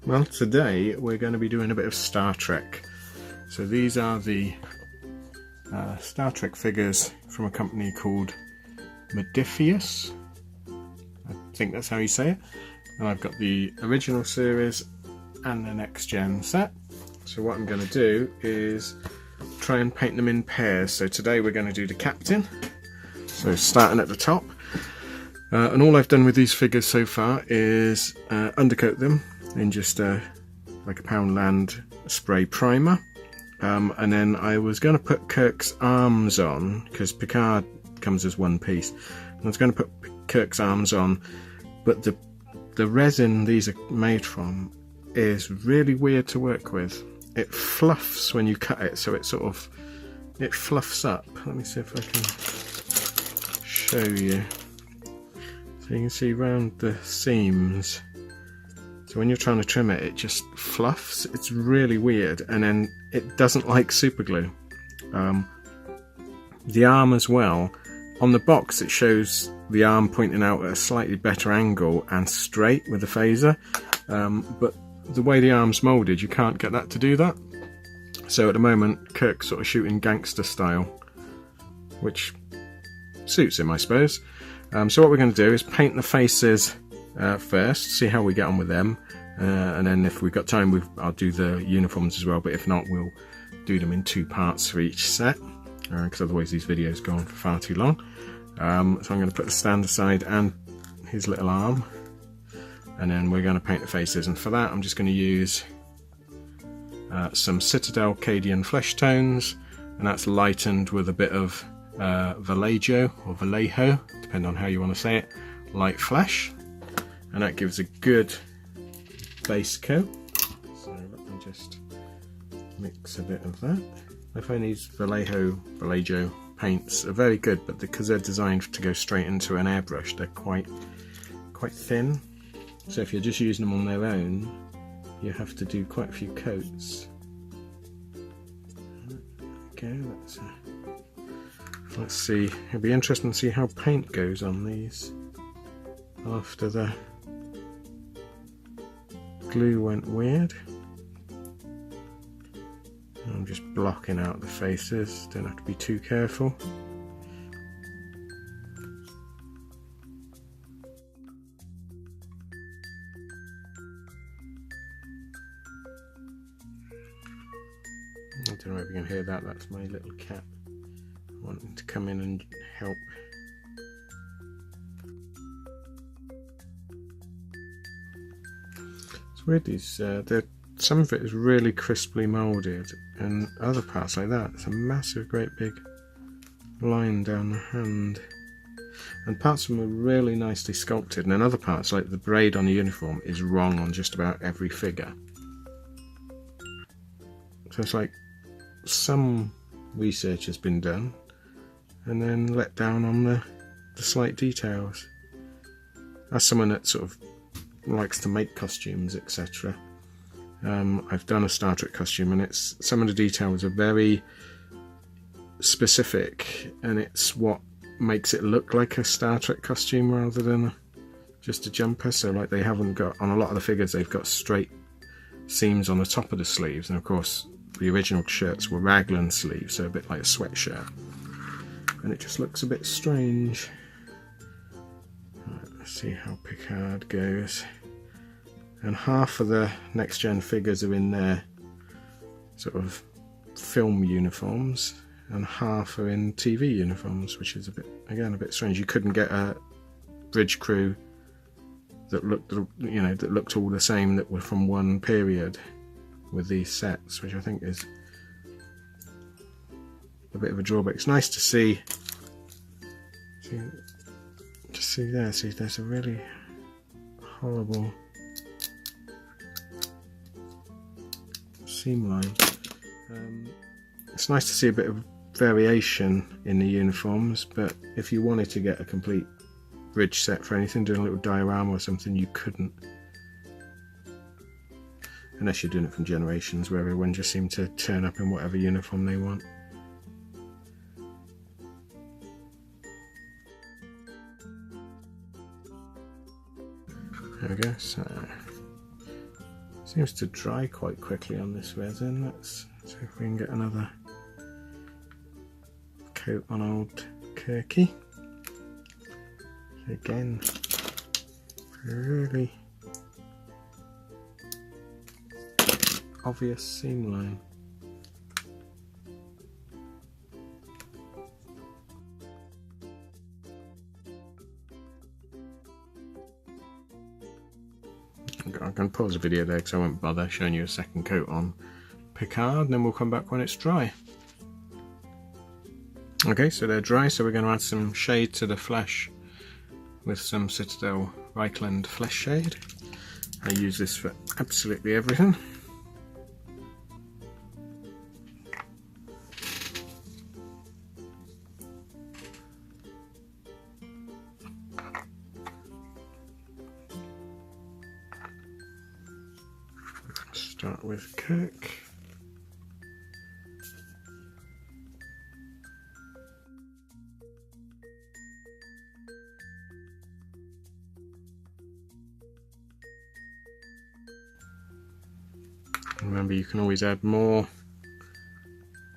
Well, today we're going to be doing a bit of Star Trek. So these are the Star Trek figures from a company called Modiphius. I think that's how you say it. And I've got the original series and the next gen set. So what I'm going to do is try and paint them in pairs. So today we're going to do the captain. So starting at the top. And all I've done with these figures so far is undercoat them in just like a Poundland spray primer. And then I was going to put Kirk's arms on, because Picard comes as one piece. I was going to put Kirk's arms on, but the resin these are made from is really weird to work with. It fluffs when you cut it, so it fluffs up. Let me see if I can show you. So you can see around the seams. So when you're trying to trim it, it just fluffs. It's really weird, and then it doesn't like super glue. The arm as well. On the box it shows the arm pointing out at a slightly better angle and straight with the phaser, but the way the arm's moulded, you can't get that to do that. So at the moment Kirk's sort of shooting gangster style, which suits him, I suppose. So what we're going to do is paint the faces first, see how we get on with them, and then if we've got time I'll do the uniforms as well, but if not we'll do them in 2 parts for each set, because otherwise these videos go on for far too long. So I'm going to put the stand aside and his little arm, and then we're going to paint the faces, and for that I'm just going to use some Citadel Cadian flesh tones, and that's lightened with a bit of Vallejo or Vallejo, depending on how you want to say it, light flesh, and that gives a good base coat. So let me just mix a bit of that. I find these Vallejo paints are very good, but because they're designed to go straight into an airbrush, they're quite thin. So if you're just using them on their own, you have to do quite a few coats. Okay, let's see. It'll be interesting to see how paint goes on these after the glue went weird. I'm just blocking out the faces, don't have to be too careful. I don't know if you can hear that, that's my little cat wanting to come in and help. It's weird, these some of it is really crisply moulded, and other parts like that, it's a massive great big line down the hand, and parts of them are really nicely sculpted, and then other parts like the braid on the uniform is wrong on just about every figure. So it's like some research has been done and then let down on the slight details. As someone that sort of likes to make costumes, etc., I've done a Star Trek costume, and some of the details are very specific, and it's what makes it look like a Star Trek costume rather than just a jumper. So like they haven't got, on a lot of the figures, they've got straight seams on the top of the sleeves, and of course the original shirts were raglan sleeves, so a bit like a sweatshirt, and it just looks a bit strange. Right, let's see how Picard goes. And half of the next gen figures are in their sort of film uniforms, and half are in TV uniforms, which is a bit strange. You couldn't get a bridge crew that looked, that looked all the same, that were from one period with these sets, which I think is a bit of a drawback. It's nice to see there, see there's a really horrible seam line. It's nice to see a bit of variation in the uniforms, but if you wanted to get a complete bridge set for anything, doing a little diorama or something, you couldn't. Unless you're doing it from Generations, where everyone just seemed to turn up in whatever uniform they want. There we go. So Seems to dry quite quickly on this resin. Let's see if we can get another coat on old Kirky. Again, really obvious seam line. I'm going to pause the video there because I won't bother showing you a second coat on Picard, and then we'll come back when it's dry. Okay, so they're dry, so we're going to add some shade to the flesh with some Citadel Reichland Flesh Shade. I use this for absolutely everything. Start with Kirk. Remember, you can always add more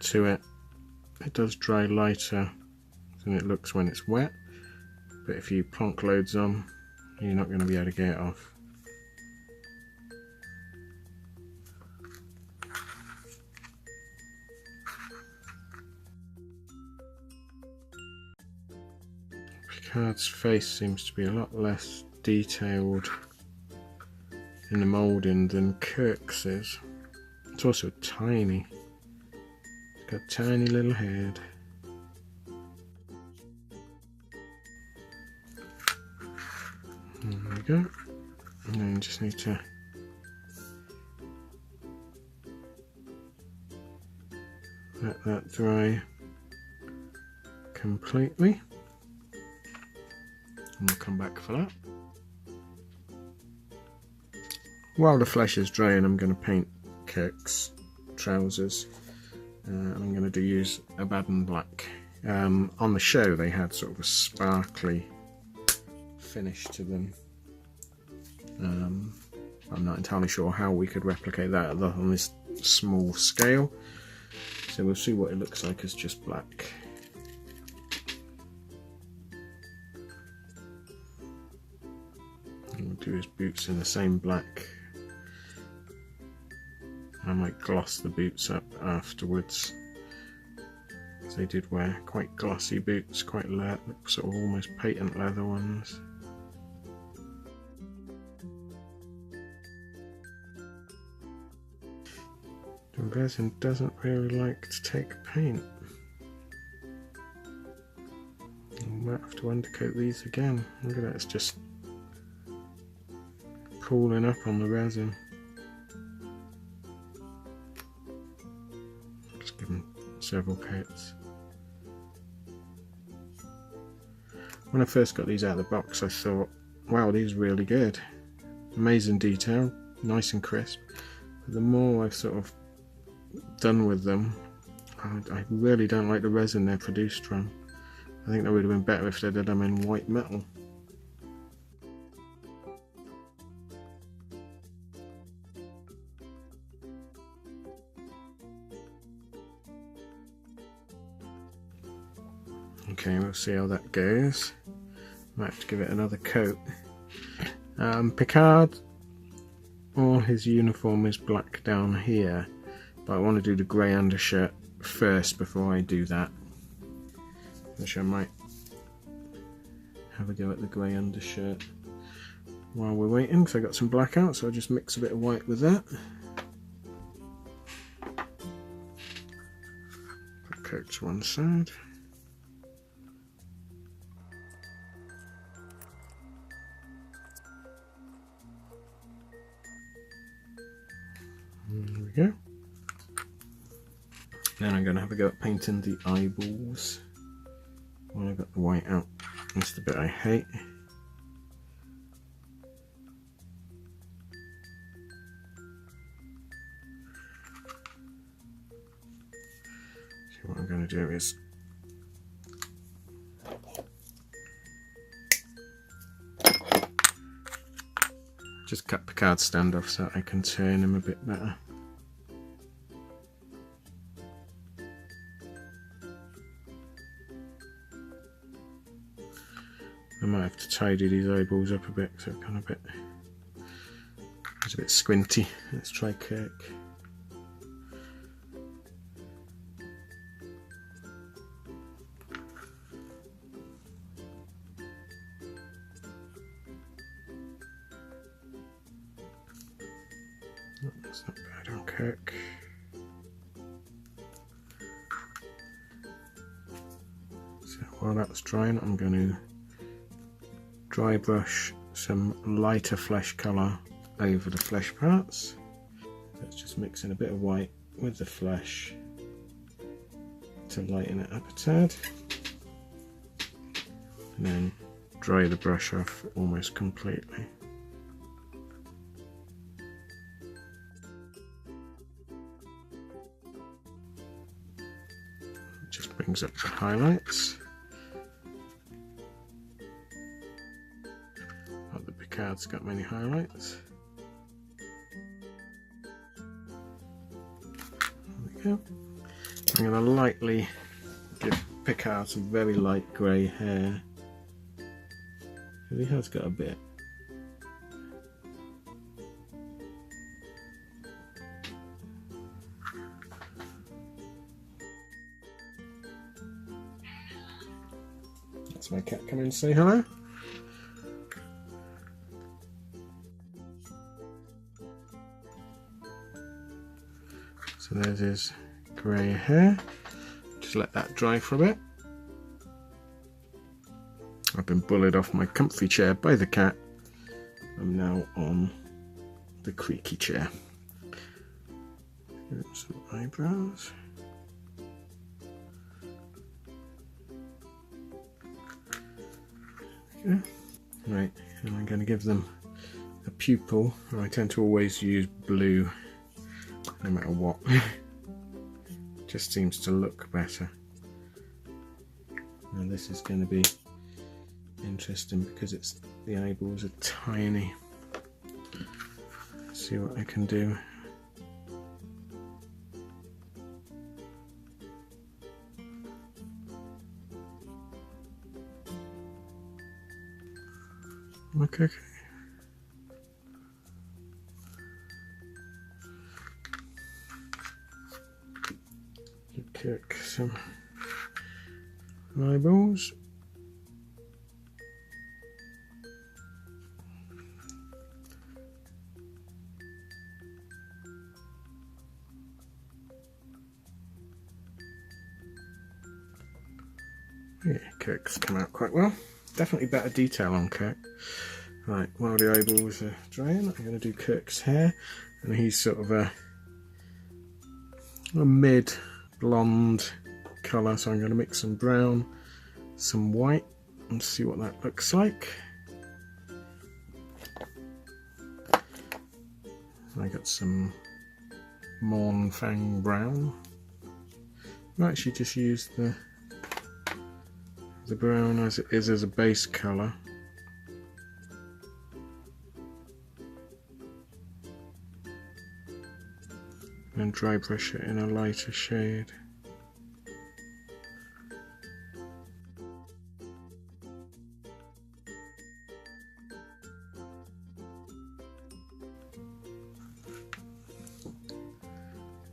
to it. It does dry lighter than it looks when it's wet, but if you plonk loads on, you're not going to be able to get it off. Picard's face seems to be a lot less detailed in the moulding than Kirk's is. It's also tiny. It's got a tiny little head. There we go. And then you just need to let that dry completely. And we'll come back for that. While the flesh is drying, I'm going to paint Kirk's trousers. I'm going to use Abaddon Black. On the show they had sort of a sparkly finish to them. I'm not entirely sure how we could replicate that on this small scale. So we'll see what it looks like as just black. We'll do his boots in the same black. I might gloss the boots up afterwards, because they did wear quite glossy boots, quite sort of almost patent leather ones. The resin doesn't really like to take paint. I might have to undercoat these again. Look at that, it's just pooling up on the resin. Just give them several coats. When I first got these out of the box, I thought, wow, these are really good. Amazing detail, nice and crisp. But the more I've sort of done with them, I really don't like the resin they're produced from. I think that would have been better if they did them in white metal. Okay, we'll see how that goes. Might have to give it another coat. Picard, all his uniform is black down here, but I want to do the grey undershirt first before I do that. Which I might have a go at the grey undershirt while we're waiting, because I got some black out, so I'll just mix a bit of white with that. Put coat to one side. There we go. Then I'm going to have a go at painting the eyeballs. When I got the white out, that's the bit I hate. So what I'm going to do is Just cut Picard's stand off so I can turn him a bit better. I might have to tidy these eyeballs up a bit, so it's kind of it's a bit squinty. Let's try Kirk. That's not bad on Kirk. So while that's drying, I'm going to dry brush some lighter flesh colour over the flesh parts. Let's just mix in a bit of white with the flesh to lighten it up a tad, and then dry the brush off almost completely. It just brings up the highlights. Not that Picard's got many highlights. There we go. I'm going to lightly give Picard some very light grey hair. He has got a bit. That's my cat coming to say hello. So there's his grey hair. Just let that dry for a bit. I've been bullied off my comfy chair by the cat. I'm now on the creaky chair. Give him some eyebrows. Okay. Right, and I'm going to give them a pupil. I tend to always use blue, no matter what. Just seems to look better. Now this is going to be interesting because the eyeballs are tiny. Let's see what I can do. Okay. Give Kirk some eyeballs. Yeah, Kirk's come out quite well. Definitely better detail on Kirk. Right, while the eyeballs are drying, I'm going to do Kirk's hair, and he's sort of a mid blonde colour, so I'm going to mix some brown, some white, and see what that looks like. I got some Morn Fang brown. I actually just use the brown as it is as a base colour. And dry brush it in a lighter shade.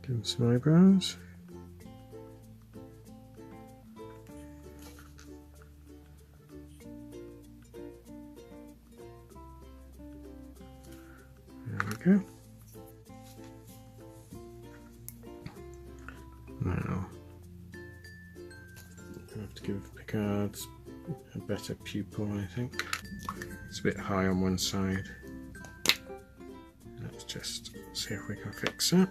Give him some eyebrows. There we go. Now, I have to give Picard a better pupil, I think. It's a bit high on one side. Let's just see if we can fix that.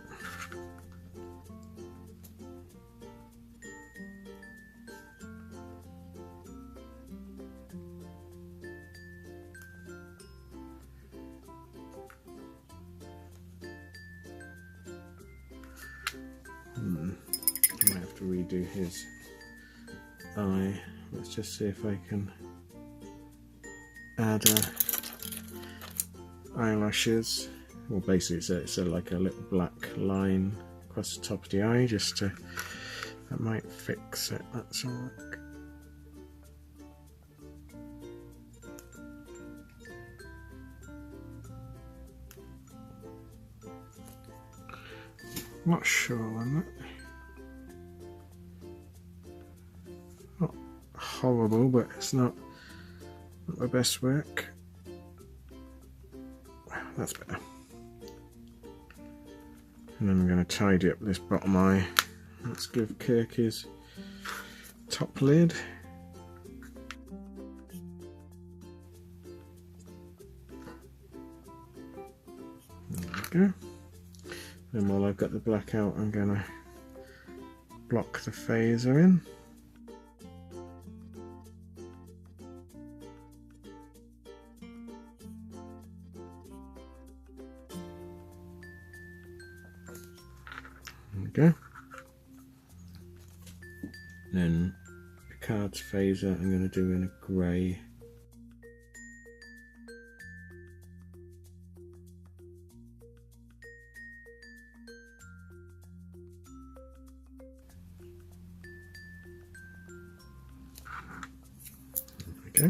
I might have to redo his eye. Let's just see if I can add eyelashes. Well, basically it's like a little black line across the top of the eye, just to, that might fix it, that's all. Not sure on that. Not horrible, but it's not the best work. That's better. And then I'm going to tidy up this bottom eye. Let's give Kirk his top lid. There we go. And while I've got the black out, I'm going to block the phaser in. There we go. Then Picard's phaser I'm going to do in a grey. Okay.